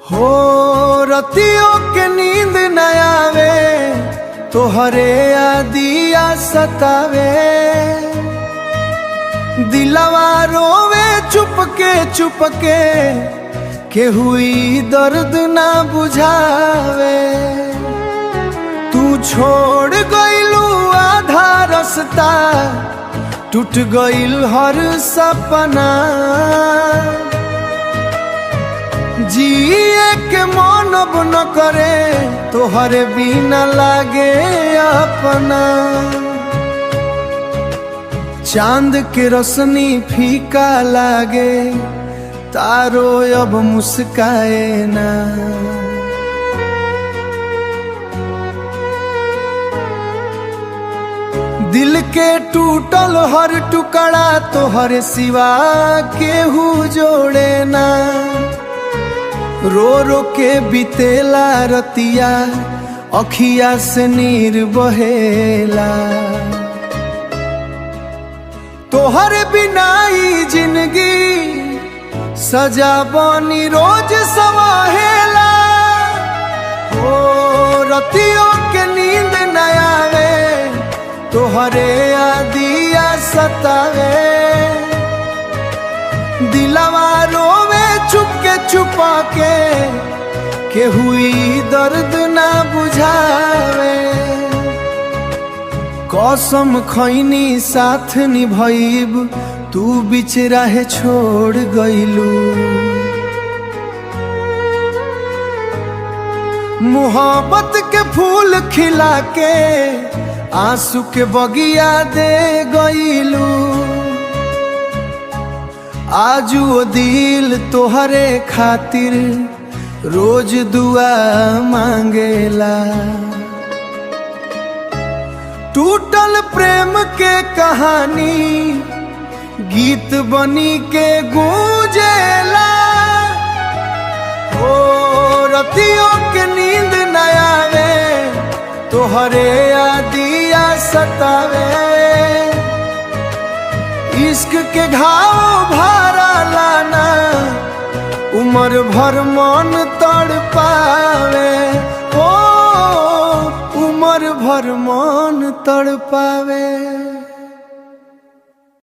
हो रतियों के नींद न आवे, तोहरे यादिया सतावे, दिलवा रोवे चुपके चुपके, के हुई दर्द ना बुझावे। तू छोड़ गइलू आधा रास्ता, टूट गइल हर सपना, जिए के मन अब न करे, तोहरे बिना लागे अपना। चांद के रोशनी फीका लागे, तारो अब मुस्काए ना। दिल के टूटल हर टुकड़ा, तोहरे सिवा केहू जोड़े ना। रो रो के बितेला रतिया, अखिया से नीर बहेला। तोहरे बिना ई जिंदगी सजा बनी रोज सवाहेला। ओ रतियों के नींद न आवे, तोहरे यादिया सतावे, दिलवा रोवे चुपके छुपा के हुई दर्द ना बुझावे। कसम खैनी साथ निभैब, तू बीच राहे छोड़ गइलू। मोहब्बत के फूल खिला के, आंसू के बगिया दे गइलू। आजू वो दिल तोहरे खातिर रोज दुआ मांगेला। टूटल प्रेम के कहानी गीत बनी के गूंजेला। ओ रतियों के नींद न आवे, तोहरे यादिया सतावे, इश्क के घाव भारा लाना, उम्र भर मन तड़पावे। ओ उम्र भर मन तड़पावे।